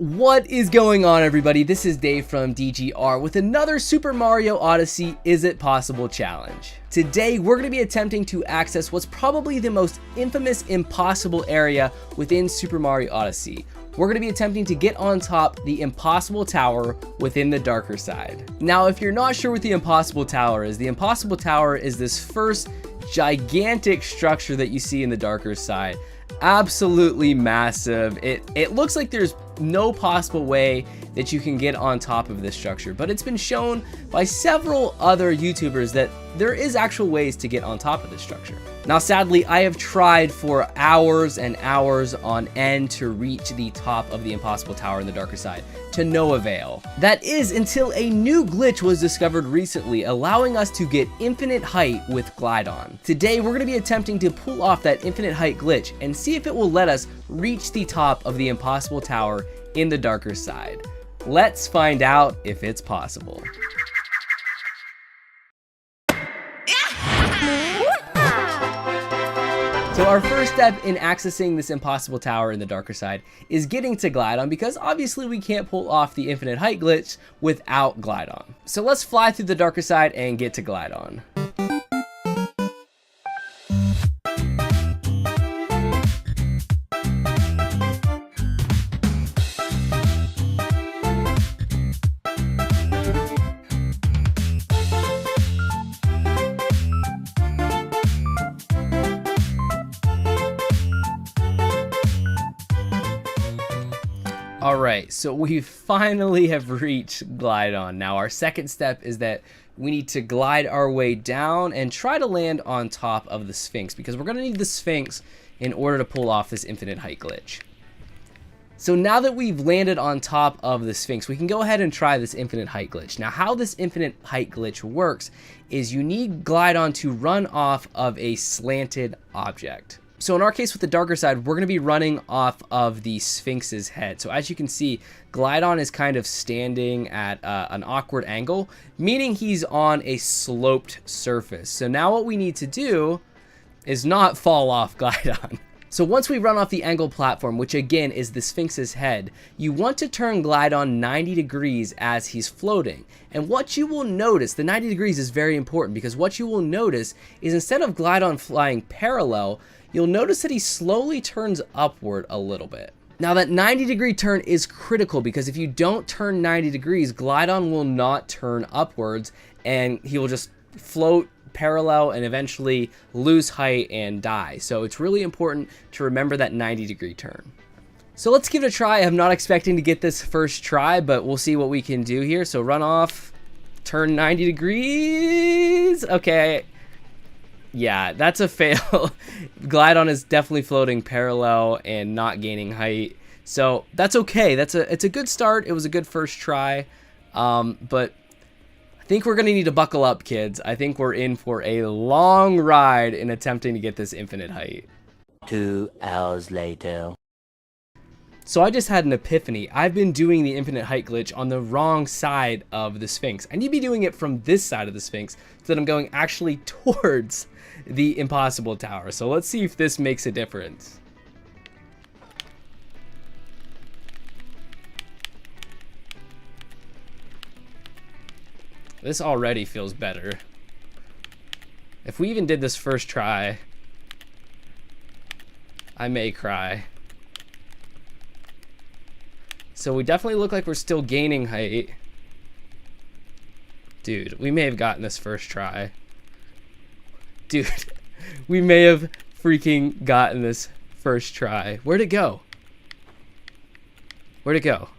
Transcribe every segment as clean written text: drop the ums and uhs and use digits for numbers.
What is going on, everybody? This is Dave from DGR with another Super Mario Odyssey Is It Possible challenge. Today, we're going to be attempting to access what's probably the most infamous impossible area within Super Mario Odyssey. We're going to be attempting to get on top the impossible tower within the darker side. Now, if you're not sure what the impossible tower is this first gigantic structure that you see in the darker side. Absolutely massive. It looks like there's no possible way that you can get on top of this structure, but it's been shown by several other YouTubers that there is actual ways to get on top of this structure. Now, sadly, I have tried for hours and hours on end to reach the top of the impossible tower in the darker side, to no avail. That is until a new glitch was discovered recently, allowing us to get infinite height with Glydon. Today, we're going to be attempting to pull off that infinite height glitch and see if it will let us reach the top of the impossible tower in the darker side. Let's find out if it's possible. So our first step in accessing this impossible tower in the darker side is getting to Glydon, because obviously we can't pull off the infinite height glitch without Glydon. So let's fly through the darker side and get to Glydon. Alright, so we finally have reached Glydon. Now our second step is that we need to glide our way down and try to land on top of the Sphinx, because we're going to need the Sphinx in order to pull off this infinite height glitch. So now that we've landed on top of the Sphinx, we can go ahead and try this infinite height glitch. Now, how this infinite height glitch works is you need Glydon to run off of a slanted object. So in our case with the darker side, we're going to be running off of the Sphinx's head. So as you can see, Glydon is kind of standing at an awkward angle, meaning he's on a sloped surface. So now what we need to do is not fall off Glydon. So once we run off the angled platform, which again is the Sphinx's head, you want to turn Glydon 90 degrees as he's floating. And what you will notice, the 90 degrees is very important, because what you will notice is instead of Glydon flying parallel, you'll notice that he slowly turns upward a little bit. Now that 90-degree turn is critical, because if you don't turn 90 degrees, Glydon will not turn upwards and he will just float parallel and eventually lose height and die. So it's really important to remember that 90-degree turn. So let's give it a try. I'm not expecting to get this first try, but we'll see what we can do here. So run off, turn 90 degrees. Okay. Yeah, that's a fail. Glydon is definitely floating parallel and not gaining height. So that's okay. It's a good start. It was a good first try. But I think we're going to need to buckle up, kids. I think we're in for a long ride in attempting to get this infinite height. 2 hours later. So I just had an epiphany. I've been doing the infinite height glitch on the wrong side of the Sphinx. I need to be doing it from this side of the Sphinx so that I'm going actually towards the impossible tower. So let's see if this makes a difference. This already feels better. If we even did this first try, I may cry. So we definitely look like we're still gaining height. Dude, we may have gotten this first try. Dude, we may have freaking gotten this first try. Where'd it go? Where'd it go?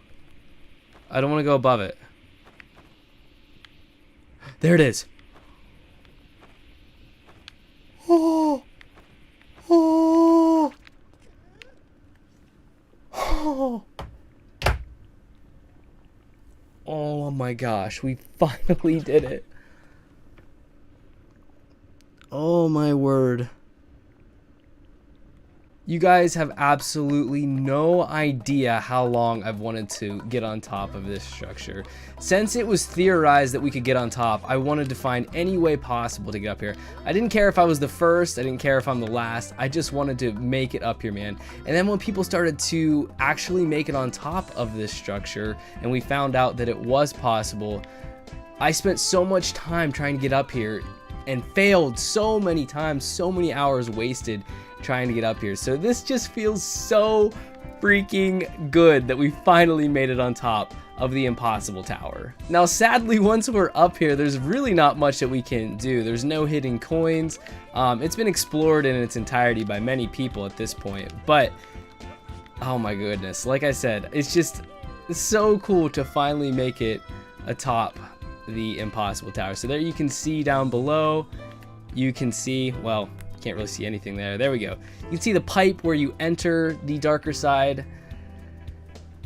I don't want to go above it. There it is. Oh. Oh. Oh. Oh my gosh, we finally did it. Oh my word. You guys have absolutely no idea how long I've wanted to get on top of this structure. Since it was theorized that we could get on top, I wanted to find any way possible to get up here. I didn't care if I was the first, I didn't care if I'm the last, I just wanted to make it up here, man. And then when people started to actually make it on top of this structure, and we found out that it was possible, I spent so much time trying to get up here and failed so many times, so many hours wasted trying to get up here. So this just feels so freaking good that we finally made it on top of the impossible tower. Now sadly, once we're up here, there's really not much that we can do. There's no hidden coins. It's been explored in its entirety by many people at this point, but oh my goodness, like I said, it's so cool to finally make it atop the impossible tower. So there you can see down below, you can see, well, can't really see anything there. There we go. You can see the pipe where you enter the darker side.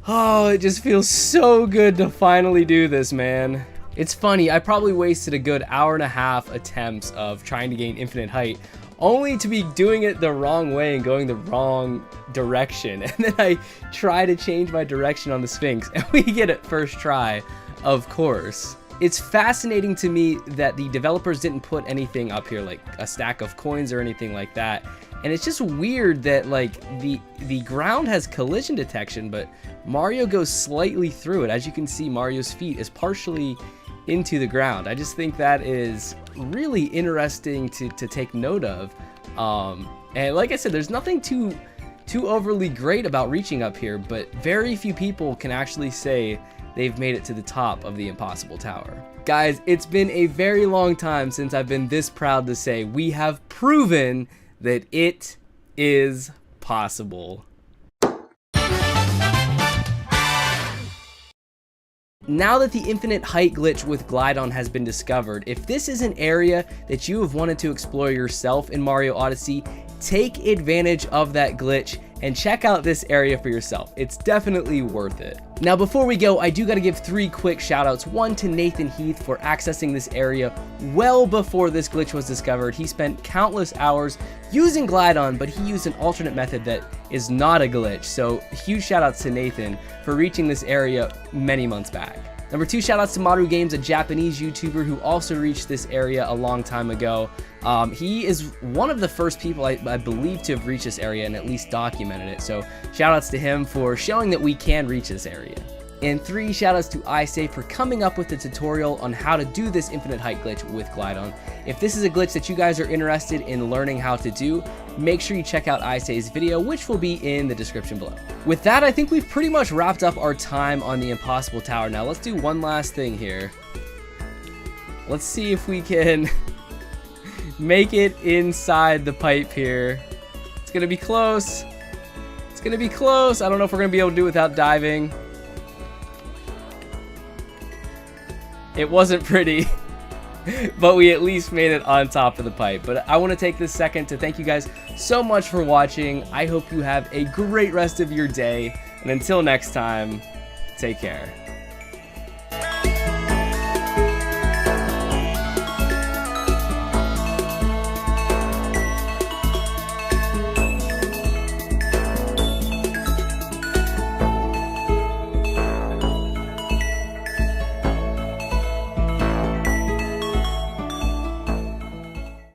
Oh, it just feels so good to finally do this, man. It's funny, I probably wasted a good hour-and-a-half attempts of trying to gain infinite height, only to be doing it the wrong way and going the wrong direction. And then I try to change my direction on the Sphinx, and we get it first try, of course. It's fascinating to me that the developers didn't put anything up here like a stack of coins or anything like that. And it's just weird that like the ground has collision detection, but Mario goes slightly through it. As you can see, Mario's feet is partially into the ground. I just think that is really interesting to take note of. And like I said, there's nothing too overly great about reaching up here, but very few people can actually say they've made it to the top of the impossible tower. Guys, it's been a very long time since I've been this proud to say we have proven that it is possible. Now that the infinite height glitch with Glydon has been discovered, if this is an area that you have wanted to explore yourself in Mario Odyssey, take advantage of that glitch and check out this area for yourself. It's definitely worth it. Now before we go, I do gotta give 3 quick shoutouts. One to Nathan Heath for accessing this area well before this glitch was discovered. He spent countless hours using Glydon, but he used an alternate method that is not a glitch. So huge shoutouts to Nathan for reaching this area many months back. Number 2, shoutouts to Maruo Games, a Japanese YouTuber who also reached this area a long time ago. He is one of the first people I believe to have reached this area and at least documented it. So shoutouts to him for showing that we can reach this area. And 3, shoutouts to Icay for coming up with the tutorial on how to do this infinite height glitch with Glydon. If this is a glitch that you guys are interested in learning how to do, make sure you check out Icay's video, which will be in the description below. With that, I think we've pretty much wrapped up our time on the impossible tower. Now let's do one last thing here. Let's see if we can make it inside the pipe here. It's gonna be close. It's gonna be close. I don't know if we're gonna be able to do it without diving. It wasn't pretty, but we at least made it on top of the pipe. But I want to take this second to thank you guys so much for watching. I hope you have a great rest of your day. And until next time, take care.